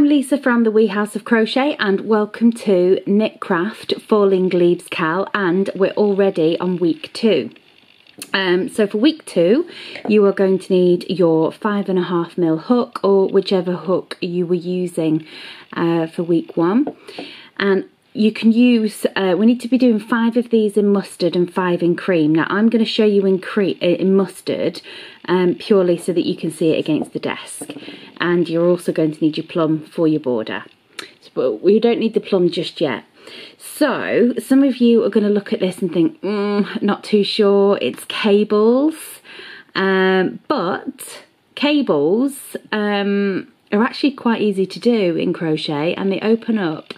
I'm Lisa from the Wee House of Crochet and welcome to Knitcraft Falling Leaves Cal, and we're already on week 2. So for week 2 you are going to need your 5.5mm hook or whichever hook you were using for week 1, and you can use, we need to be doing 5 of these in mustard and 5 in cream. Now I'm going to show you in mustard purely so that you can see it against the desk, and you're also going to need your plum for your border, but we don't need the plum just yet. So some of you are going to look at this and think, not too sure, it's cables, but cables are actually quite easy to do in crochet, and they open up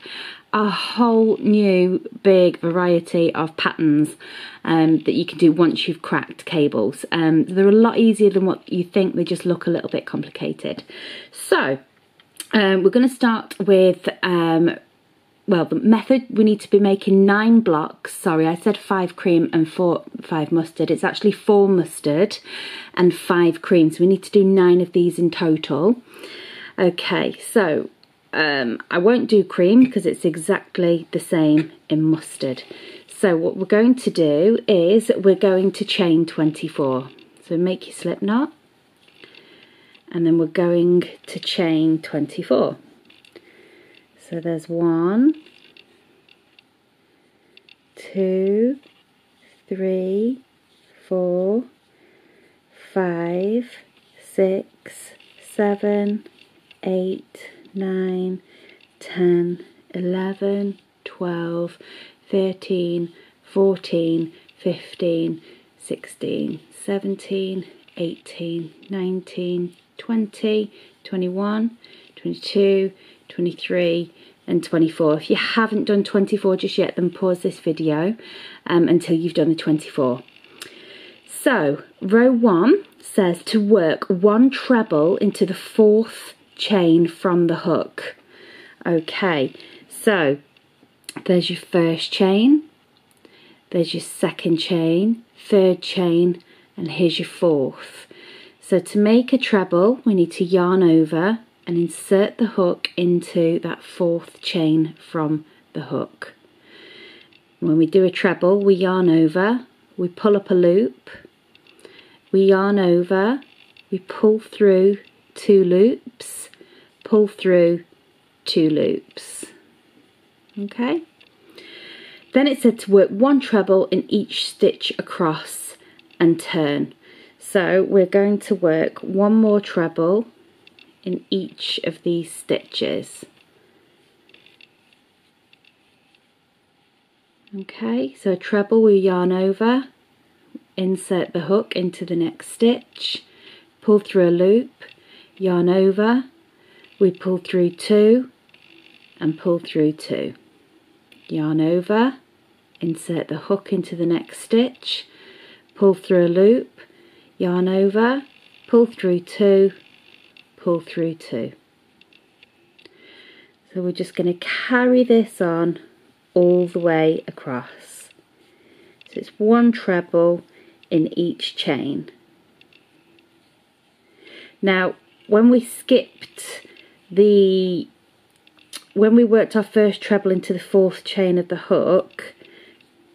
a whole new big variety of patterns that you can do once you've cracked cables. They're a lot easier than what you think, they just look a little bit complicated. So we're going to start with well, the method, we need to be making 9 blocks. Sorry, I said 5 cream and 5 mustard. It's actually 4 mustard and 5 cream, so we need to do 9 of these in total. Okay, so I won't do cream because it's exactly the same in mustard. So what we're going to do is we're going to chain 24. So make your slip knot, and then we're going to chain 24. So there's 1, 2, 3, 4, 5, 6, 7, 8, 9, 10, 11, 12, 13, 14, 15, 16, 17, 18, 19, 20, 21, 22, 23 and 24. If you haven't done 24 just yet, then pause this video until you've done the 24. So row 1 says to work 1 treble into the 4th chain from the hook. Okay, so there's your first chain, there's your second chain, third chain, and here's your 4th. So to make a treble we need to yarn over and insert the hook into that 4th chain from the hook. When we do a treble, we yarn over, we pull up a loop, we yarn over, we pull through 2 loops, pull through 2 loops. Okay? Then it said to work 1 treble in each stitch across and turn. So we're going to work 1 more treble in each of these stitches. Okay, so a treble, we yarn over, insert the hook into the next stitch, pull through a loop, yarn over, we pull through 2 and pull through 2, yarn over, insert the hook into the next stitch, pull through a loop, yarn over, pull through 2, pull through 2. So we're just going to carry this on all the way across. So it's 1 treble in each chain. Now when we worked our first treble into the 4th chain of the hook,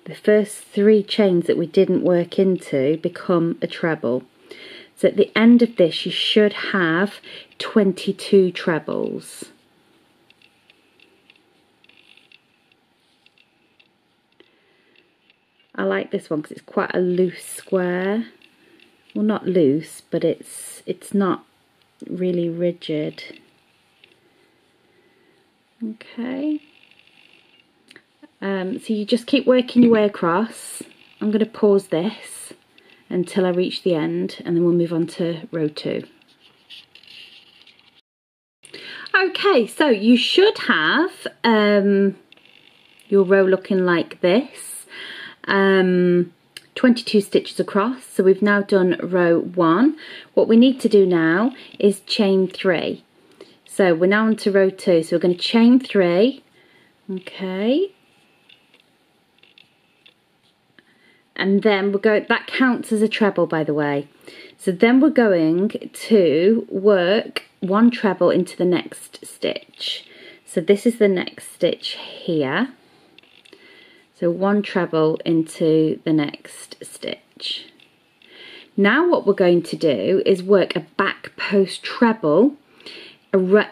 the first 3 chains that we didn't work into become a treble. So at the end of this you should have 22 trebles. I like this one because it's quite a loose square. Well, not loose, but it's not really rigid. Okay. So you just keep working your way across. I'm going to pause this until I reach the end, and then we'll move on to row 2. Okay, so you should have your row looking like this, 22 stitches across. So we've now done row 1. What we need to do now is chain 3. So we're now on to row 2, so we're going to chain 3, okay, and then that counts as a treble, by the way. So then we're going to work one treble into the next stitch. So this is the next stitch here. So one treble into the next stitch. Now what we're going to do is work a back post treble we're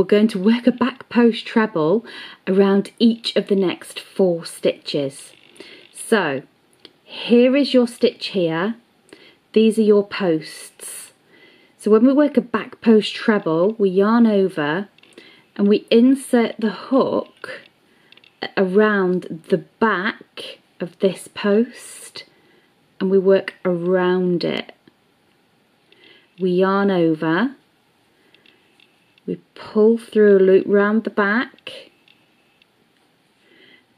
going to work a back post treble around each of the next 4 stitches. So here is your stitch here, these are your posts. So when we work a back post treble, we yarn over and we insert the hook around the back of this post and we work around it. We yarn over, we pull through a loop round the back,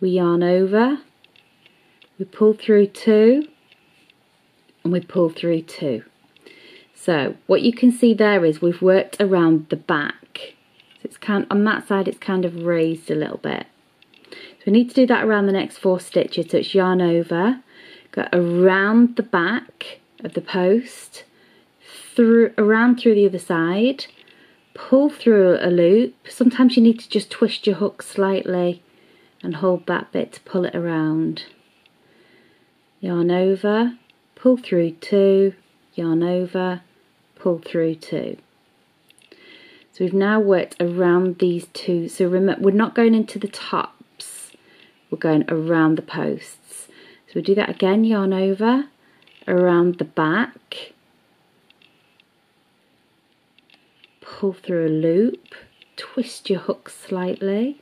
we yarn over, we pull through 2 and we pull through 2. So what you can see there is we've worked around the back. So it's on that side it's kind of raised a little bit. So we need to do that around the next 4 stitches. So it's yarn over, go around the back of the post, around through the other side, pull through a loop. Sometimes you need to just twist your hook slightly and hold that bit to pull it around. Yarn over, pull through 2, yarn over, pull through 2. So we've now worked around these 2. So remember, we're not going into the tops, we're going around the posts. So we do that again, yarn over, around the back, pull through a loop, twist your hook slightly,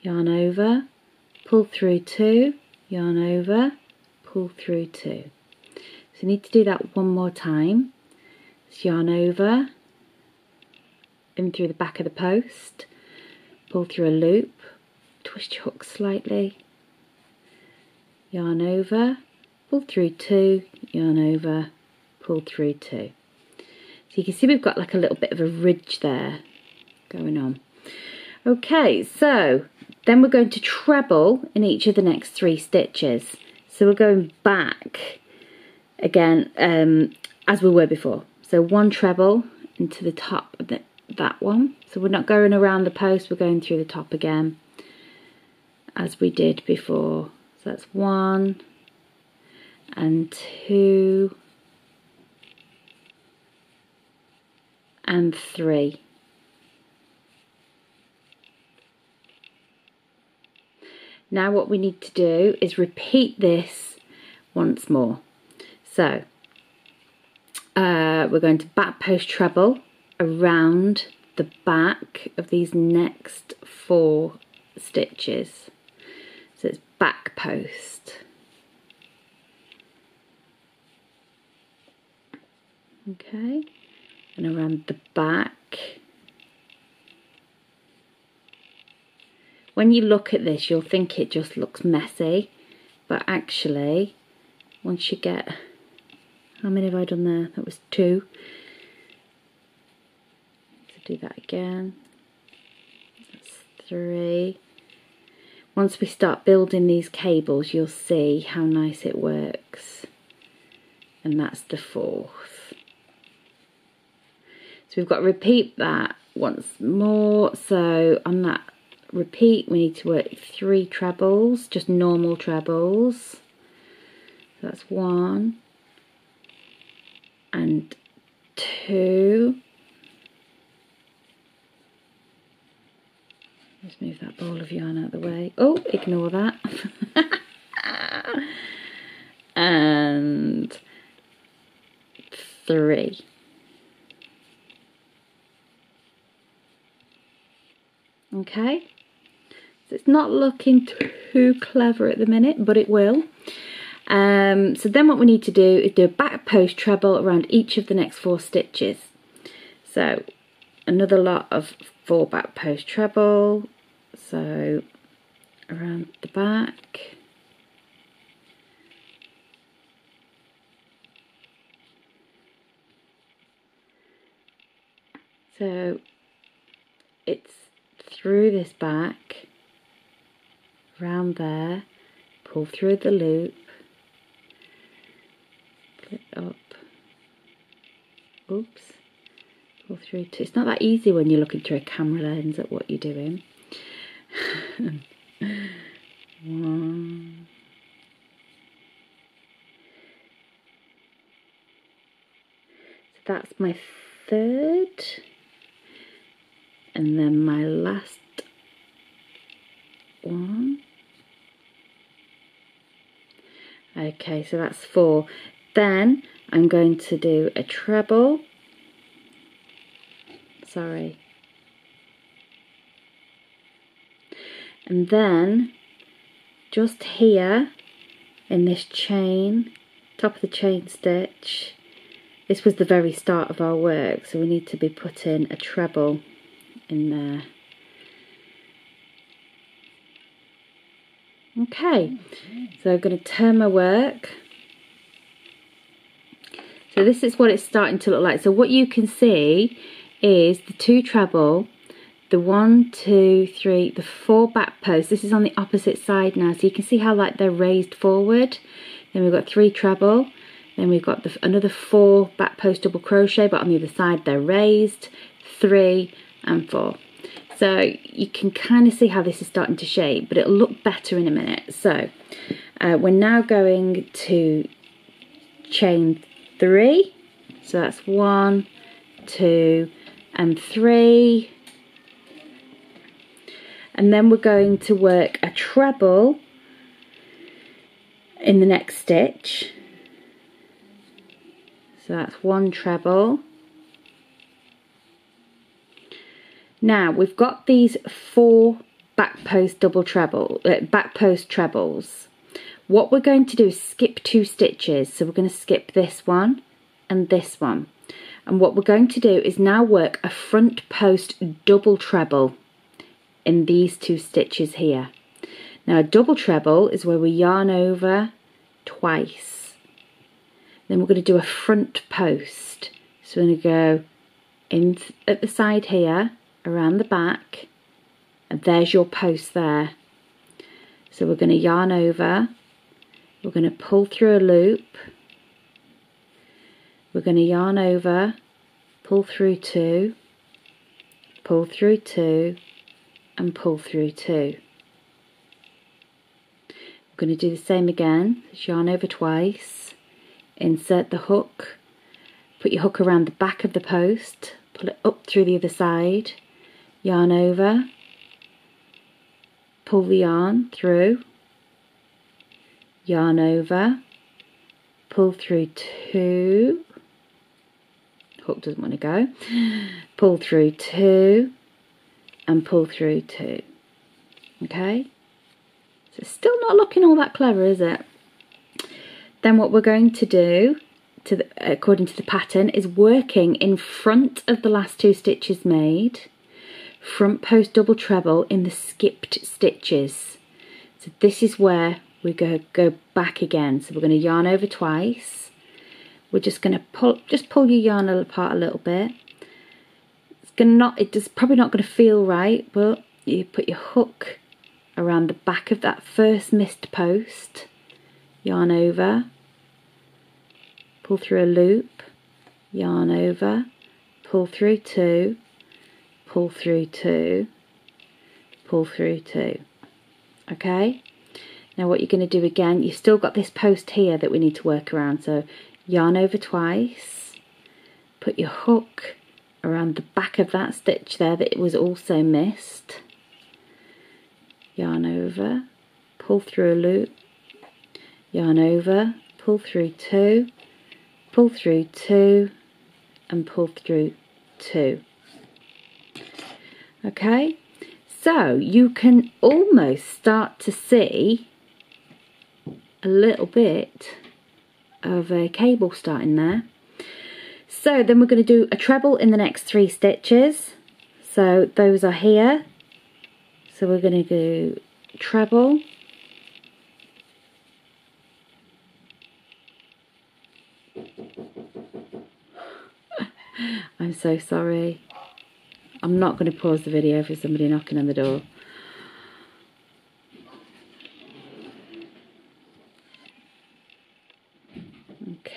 yarn over, pull through 2, yarn over, pull through 2. So you need to do that one more time. So yarn over, in through the back of the post, pull through a loop, twist your hook slightly, yarn over, pull through 2, yarn over, pull through 2. So you can see we've got like a little bit of a ridge there going on. Okay, so then we're going to treble in each of the next 3 stitches. So we're going back again as we were before. So one treble into the top of that one. So we're not going around the post, we're going through the top again as we did before. So that's 1 and 2 and 3. Now what we need to do is repeat this once more. So we're going to back post treble around the back of these next 4 stitches. So it's back post. Okay, and around the back. When you look at this, you'll think it just looks messy, but actually, once you get, how many have I done there? That was 2. So do that again. That's 3. Once we start building these cables, you'll see how nice it works. And that's the 4th. So we've got to repeat that once more. So on that repeat, we need to work 3 trebles, just normal trebles. So that's 1 and 2. Let's move that ball of yarn out of the way. Oh, ignore that. And 3. Okay, so it's not looking too clever at the minute, but it will. So then what we need to do is do a back post treble around each of the next 4 stitches. So another lot of 4 back post treble, so around the back, so it's through this back, around there, pull through the loop, pull it up, oops, pull through two. It's not that easy when you're looking through a camera lens at what you're doing. One. So that's my third, and then my last one. Okay, so that's 4. Then I'm going to do a treble. Sorry. And then just here in this chain, top of the chain stitch, this was the very start of our work, so we need to be putting a treble in there. Okay, so I'm going to turn my work. So this is what it's starting to look like. So what you can see is the 2 treble, the 1, 2, 3, the 4 back posts. This is on the opposite side now, so you can see how like they're raised forward. Then we've got 3 treble, then we've got another 4 back post double crochet, but on the other side they're raised, 3 and 4. So you can kind of see how this is starting to shape, but it'll look better in a minute. So we're now going to chain 3. So that's 1, 2 and 3. And then we're going to work a treble in the next stitch. So that's 1 treble. Now we've got these 4 back post double treble, back post trebles. What we're going to do is skip 2 stitches. So we're going to skip this one and this one. And what we're going to do is now work a front post double treble in these 2 stitches here. Now a double treble is where we yarn over twice. Then we're going to do a front post. So we're going to go in at the side here, around the back, and there's your post there. So we're going to yarn over, we're going to pull through a loop, we're going to yarn over, pull through 2, pull through 2 and pull through 2. We're going to do the same again. Just yarn over twice, insert the hook, put your hook around the back of the post, pull it up through the other side, yarn over, pull the yarn through, yarn over, pull through 2, hook doesn't want to go, pull through 2 and pull through 2. Okay, so it's still not looking all that clever, is it? Then what we're going to do, according to the pattern, is working in front of the last 2 stitches made, front post double treble in the skipped stitches. So this is where we go back again. So we're going to yarn over twice. We're just going to pull your yarn apart a little bit. It's probably not going to feel right, but you put your hook around the back of that first missed post, yarn over, pull through a loop, yarn over, pull through 2, pull through 2, pull through 2. Okay, now what you're going to do again, you've still got this post here that we need to work around. So yarn over twice, put your hook around the back of that stitch there that it was also missed, yarn over, pull through a loop, yarn over, pull through 2, pull through 2 and pull through 2. Okay, so you can almost start to see a little bit of a cable starting there. So then we're going to do a treble in the next 3 stitches. So those are here. So we're going to do treble, I'm so sorry. I'm not going to pause the video for somebody knocking on the door.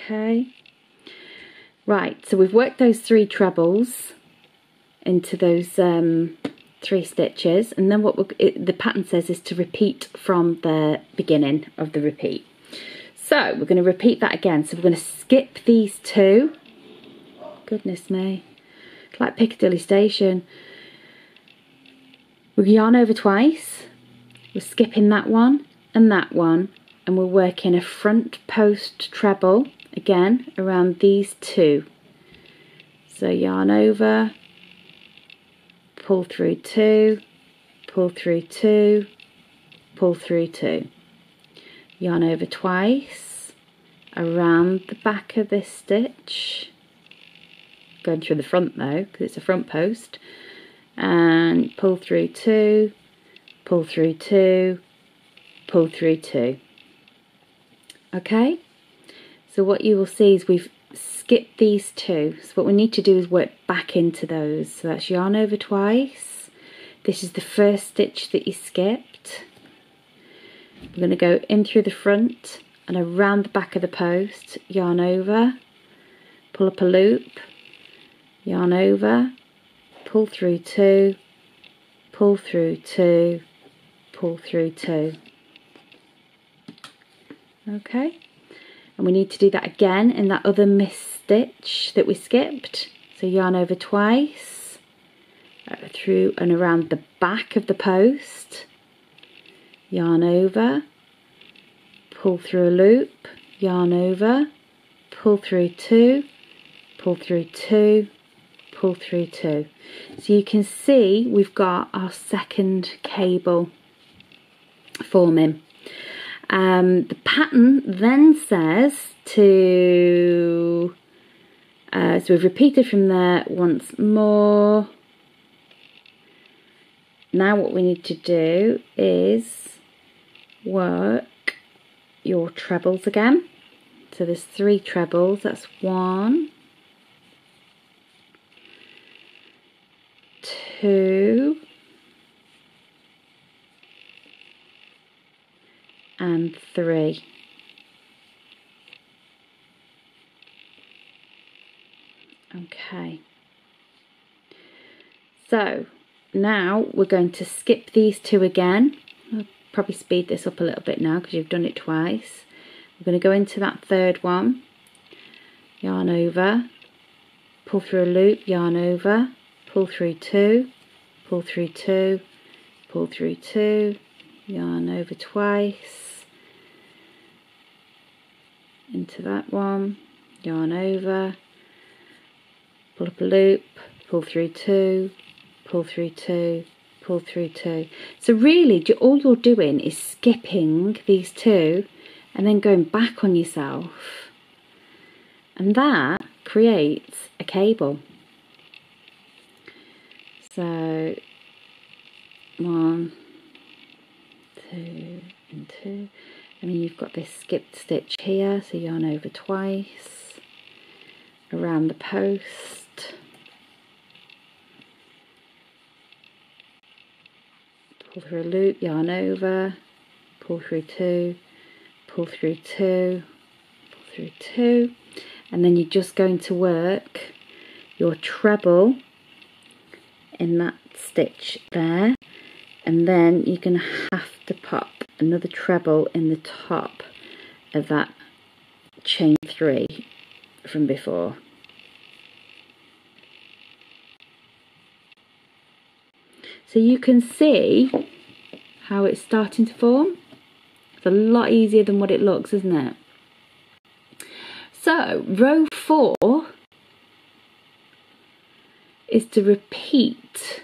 Okay. Right, so we've worked those 3 trebles into those 3 stitches, and then what the pattern says is to repeat from the beginning of the repeat. So we're going to repeat that again. So we're going to skip these 2. Goodness me, it's like Piccadilly Station. We'll yarn over twice, we're skipping that one, and we're working a front post treble again around these 2. So yarn over, pull through 2, pull through 2, pull through 2. Yarn over twice, around the back of this stitch, going through the front though, because it's a front post, and pull through 2, pull through 2, pull through 2. Okay, so what you will see is we've skipped these 2, so what we need to do is work back into those. So that's yarn over twice, this is the first stitch that you skipped. We're going to go in through the front and around the back of the post, yarn over, pull up a loop, yarn over, pull through 2, pull through 2, pull through 2. Okay, and we need to do that again in that other missed stitch that we skipped. So yarn over twice, through and around the back of the post, yarn over, pull through a loop, yarn over, pull through 2, pull through 2, pull through 2. So you can see we've got our second cable forming. The pattern then says to, so we've repeated from there once more. Now what we need to do is work your trebles again. So there's 3 trebles, that's 1, 2, and 3. Okay, so now we're going to skip these 2 again. I'll probably speed this up a little bit now because you've done it twice. We're going to go into that 3rd one, yarn over, pull through a loop, yarn over, pull through 2, pull through 2, pull through 2, yarn over twice, into that one, yarn over, pull up a loop, pull through 2, pull through 2, pull through 2. So really all you're doing is skipping these 2 and then going back on yourself, and that creates a cable. So 1, 2 and 2, and then you've got this skipped stitch here, so yarn over twice, around the post, pull through a loop, yarn over, pull through 2, pull through 2, pull through 2, and then you're just going to work your treble in that stitch there, and then you're going to have to pop another treble in the top of that chain 3 from before. So you can see how it's starting to form. It's a lot easier than what it looks, isn't it? So row 4 is to repeat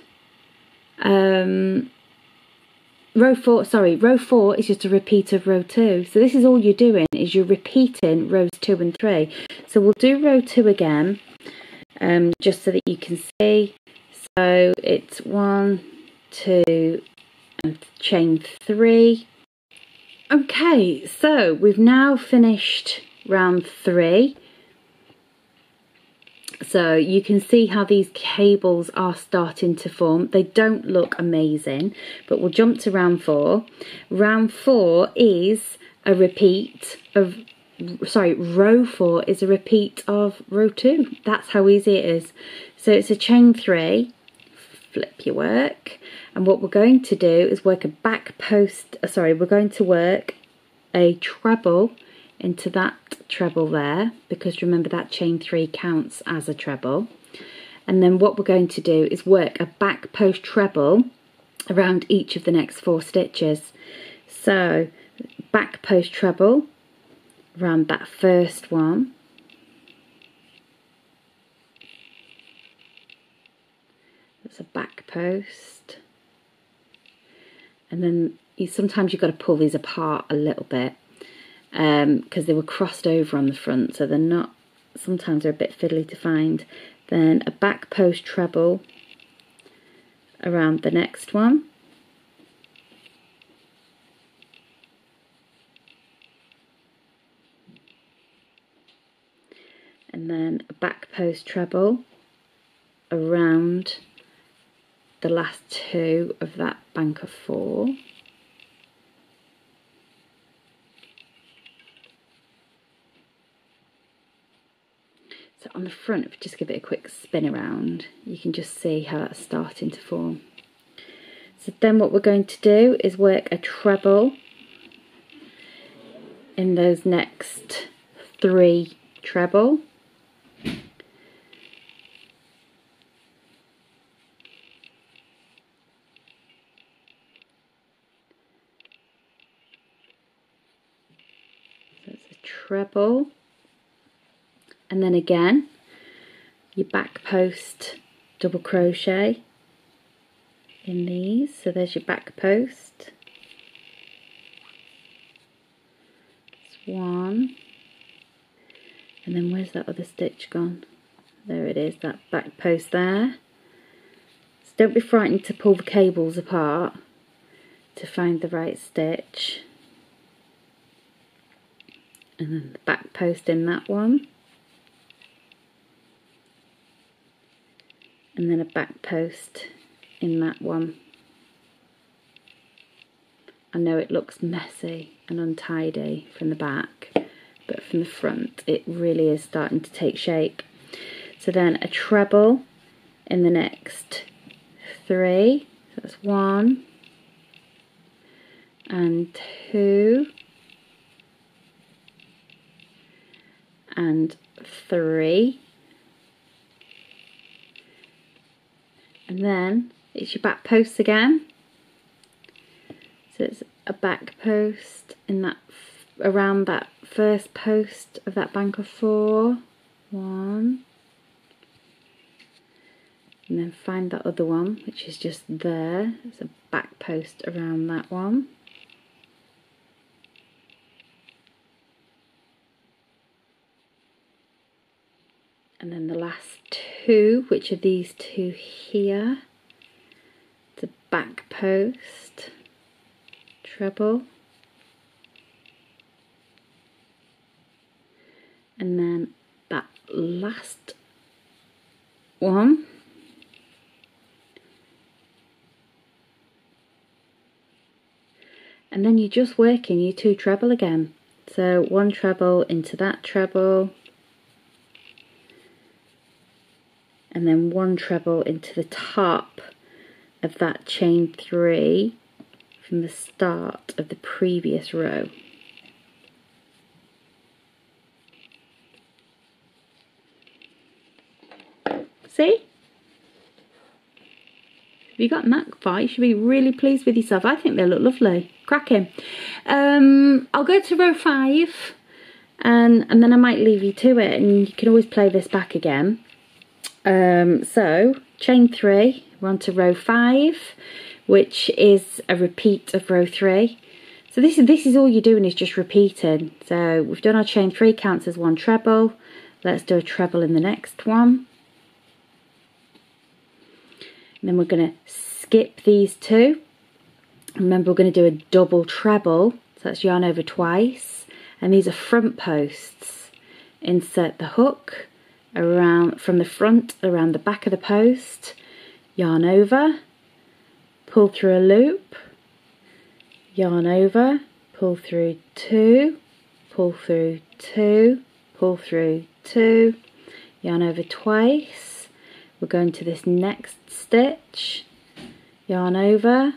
row 4 is just a repeat of row 2. So this is all you're doing, is you're repeating rows 2 and 3. So we'll do row 2 again, just so that you can see. So it's 1, 2 and chain 3. Okay, so we've now finished round 3. So you can see how these cables are starting to form. They don't look amazing, but we'll jump to round 4. Round 4 is a repeat of row 4 is a repeat of row 2. That's how easy it is. So it's a chain 3, flip your work, and what we're going to do is work a back post, we're going to work a treble into that treble there, because remember that chain 3 counts as a treble. And then what we're going to do is work a back post treble around each of the next 4 stitches. So back post treble around that first one, that's a back post, and then sometimes you've got to pull these apart a little bit because they were crossed over on the front, so they're not, sometimes they're a bit fiddly to find. Then a back post treble around the next one, and then a back post treble around the last 2 of that bank of 4. So on the front, if you just give it a quick spin around, you can just see how that's starting to form. So then what we're going to do is work a treble in those next 3 treble. So it's a treble. And then again, your back post double crochet in these. So there's your back post. That's 1. And then where's that other stitch gone? There it is, that back post there. So don't be frightened to pull the cables apart to find the right stitch. And then the back post in that one. And then a back post in that one. I know it looks messy and untidy from the back, but from the front it really is starting to take shape. So then a treble in the next 3, so that's 1 and 2 and 3. And then it's your back post again. So it's a back post in that, around that first post of that bank of 4. 1. And then find that other one, which is just there. It's a back post around that one. And then the last 2, which are these 2 here, the back post, treble, and then that last one, and then you're just working your 2 treble again. So 1 treble into that treble, and then 1 treble into the top of that chain 3 from the start of the previous row. See? If you've gotten that far, you should be really pleased with yourself. I think they look lovely. Cracking. I'll go to row 5 and then I might leave you to it, and you can always play this back again. So chain 3, we're on to row 5, which is a repeat of row 3. So this is all you're doing, is just repeating. So we've done our chain 3, counts as 1 treble. Let's do a treble in the next one. And then we're going to skip these 2. Remember, we're going to do a double treble, so that's yarn over twice, and these are front posts. Insert the hook around from the front around the back of the post, yarn over, pull through a loop, yarn over, pull through 2, pull through 2, pull through 2, yarn over twice. We're going to this next stitch, yarn over,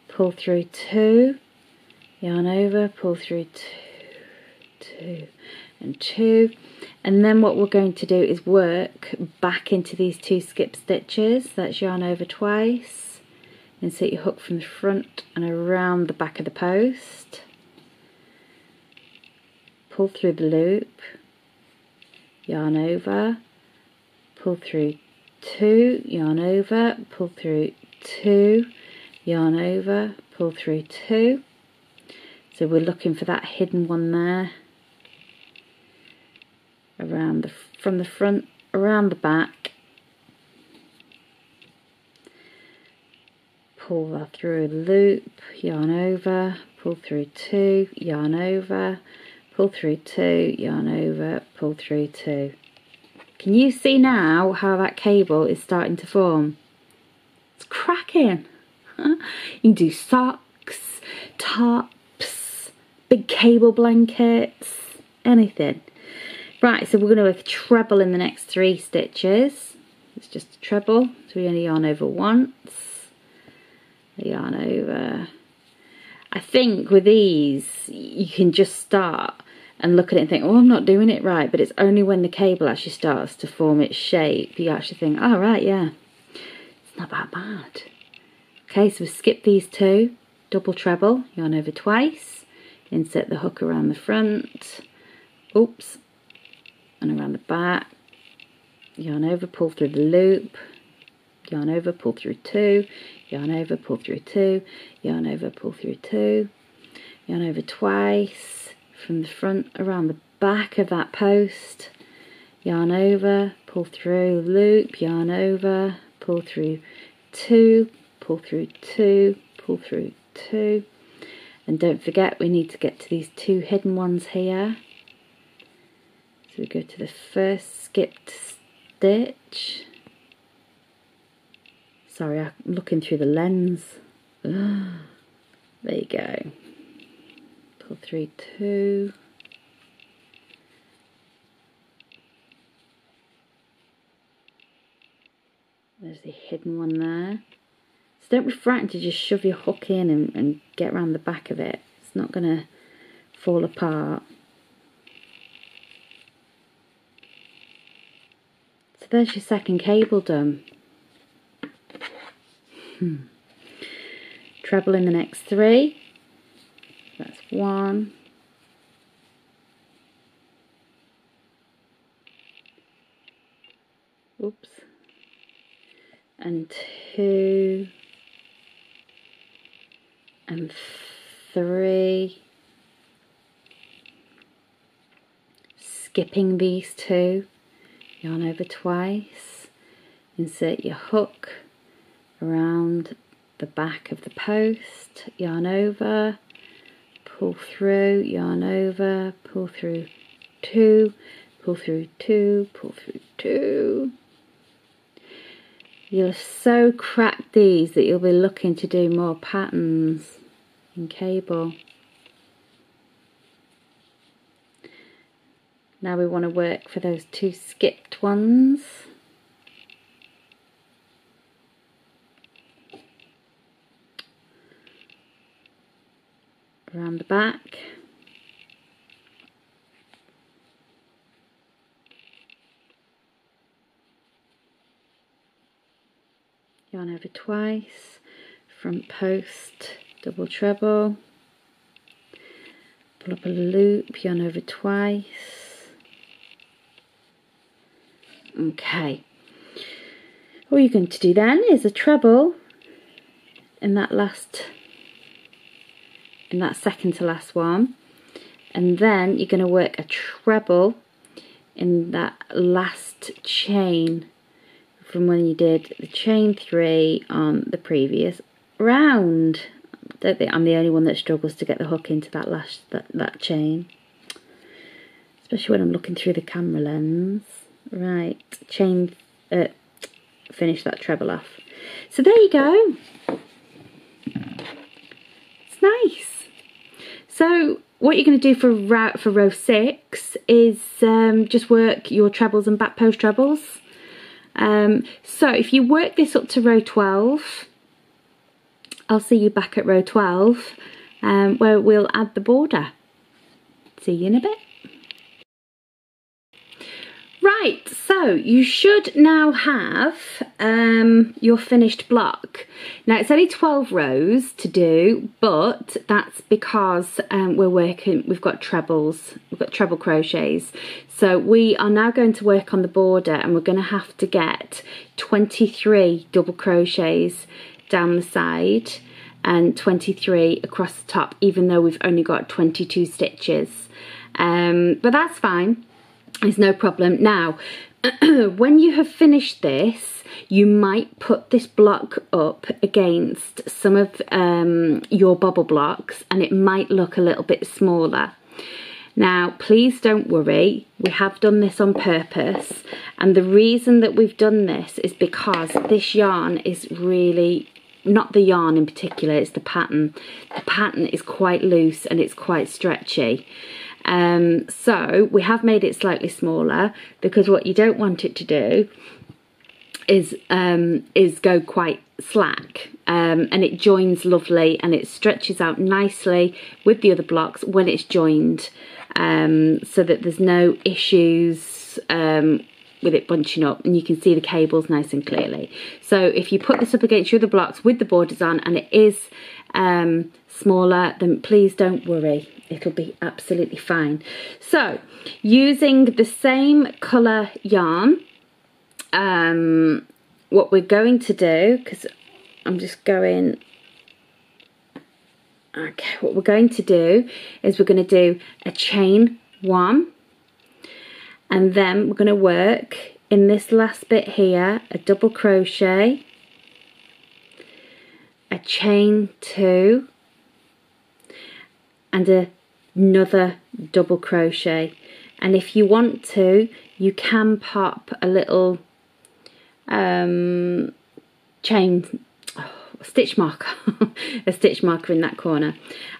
pull through 2, yarn over, pull through 2, 2 and 2, and then what we're going to do is work back into these 2 skip stitches. That's yarn over twice, insert your hook from the front and around the back of the post, pull through the loop, yarn over, pull through 2, yarn over, pull through 2, yarn over, pull through 2. So we're looking for that hidden one there, around from the front around the back, pull that through the loop, yarn over, pull through 2, yarn over, pull through 2, yarn over, pull through 2. Can you see now how that cable is starting to form? It's cracking. You can do socks, tops, big cable blankets, anything. Right, so we're going to work a treble in the next 3 stitches. It's just a treble, so we're going to yarn over once, yarn over. I think with these you can just start and look at it and think, oh, I'm not doing it right, but it's only when the cable actually starts to form its shape you actually think, oh right, yeah, it's not that bad. Okay, so we skip these 2, double treble, yarn over twice, insert the hook around the front, oops, and around the back, yarn over, pull through the loop, yarn over, pull through 2, yarn over, pull through 2, yarn over, pull through 2, yarn over twice, from the front around the back of that post, yarn over, pull through loop, yarn over, pull through 2, pull through 2, pull through 2, and don't forget we need to get to these 2 hidden ones here. So we go to the first skipped stitch. Sorry, I'm looking through the lens. There you go. Pull through 2. There's the hidden one there. So don't be frightened to just shove your hook in and get around the back of it. It's not going to fall apart. So there's your second cable done. Treble in the next 3. That's 1. Oops. And 2. And 3. Skipping these 2. Yarn over twice. Insert your hook around the back of the post, yarn over, pull through, yarn over, pull through 2, pull through 2, pull through 2. You'll so crack these that you'll be looking to do more patterns in cable. Now we want to work for those 2 skipped ones. Around the back, yarn over twice, front post, double treble, pull up a loop, yarn over twice. Okay, all you're going to do then is a treble in that second to last one, and then you're going to work a treble in that last chain from when you did the chain 3 on the previous round. I don't think I'm the only one that struggles to get the hook into that chain, especially when I'm looking through the camera lens. Right, finish that treble off. So there you go. It's nice. So what you're going to do for row 6 is just work your trebles and back post trebles. So if you work this up to row 12, I'll see you back at row 12 where we'll add the border. See you in a bit. Right, so you should now have your finished block. Now it's only 12 rows to do, but that's because we've got trebles, we've got treble crochets. So we are now going to work on the border, and we're going to have to get 23 double crochets down the side and 23 across the top, even though we've only got 22 stitches. But that's fine. It's no problem. Now, when you have finished this, you might put this block up against some of your bubble blocks, and it might look a little bit smaller. Now, please don't worry. We have done this on purpose, and the reason that we've done this is because this yarn is really, not the yarn in particular, it's the pattern. The pattern is quite loose and it's quite stretchy. So we have made it slightly smaller, because what you don't want it to do is go quite slack, and it joins lovely and it stretches out nicely with the other blocks when it's joined, so that there's no issues with it bunching up, and you can see the cables nice and clearly. So if you put this up against your other blocks with the borders on and it is smaller, then please don't worry, it'll be absolutely fine. So using the same colour yarn, what we're going to do, because I'm just going, okay, what we're going to do is we're going to do a chain 1, and then we're going to work in this last bit here a double crochet, a chain 2, and another double crochet. And if you want to, you can pop a little stitch marker a stitch marker in that corner.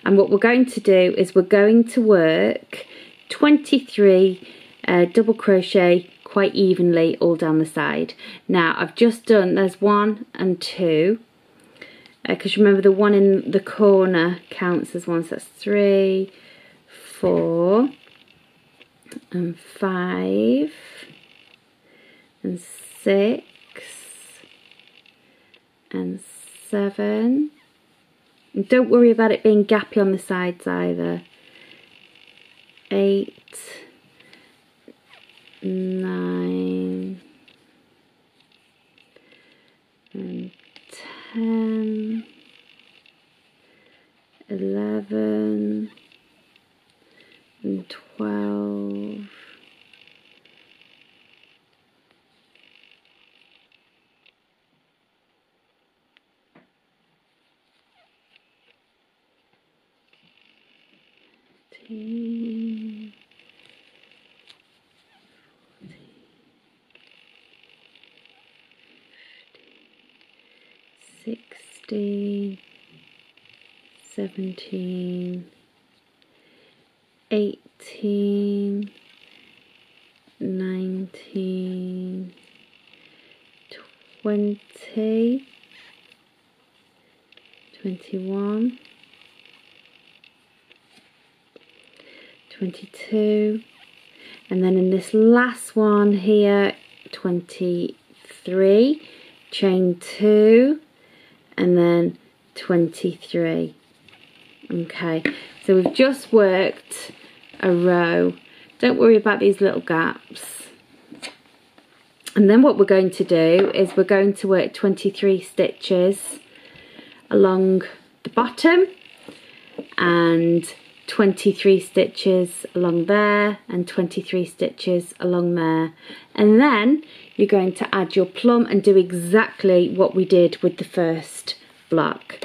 And what we're going to do is we're going to work 23 double crochet quite evenly all down the side. Now I've just done, there's 1 and 2, because remember the one in the corner counts as one, so that's 3, 4 and 5 and 6 and 7, and don't worry about it being gappy on the sides either, 8, 9 and 10, 11 and 12, 13, 16, 17, 18, 19, 20, 21, 22, and then in this last one here, 23, chain 2, and then 23. Okay, so we've just worked a row. Don't worry about these little gaps. And then what we're going to do is we're going to work 23 stitches along the bottom and 23 stitches along there and 23 stitches along there, and then you're going to add your plum and do exactly what we did with the first block.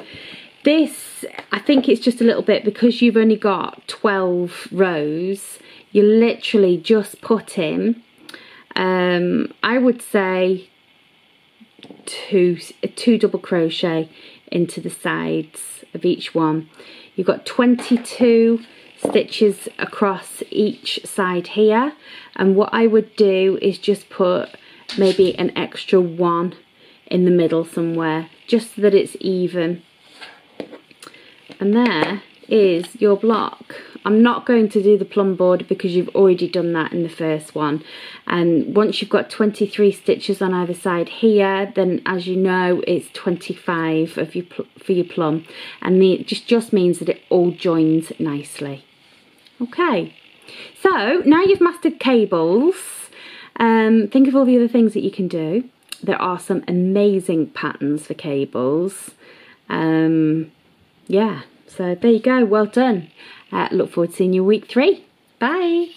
This, I think it's just a little bit, because you've only got 12 rows, you literally just put in I would say two double crochet into the sides of each one. You've got 22 stitches across each side here, and what I would do is just put maybe an extra one in the middle somewhere, just so that it's even. And there is your block. I'm not going to do the plum border because you've already done that in the first one. And once you've got 23 stitches on either side here, then as you know, it's 25 for your plum, and it just means that it all joins nicely. Okay, so now you've mastered cables, think of all the other things that you can do. There are some amazing patterns for cables. Yeah, so there you go, well done. Look forward to seeing you week 3. Bye.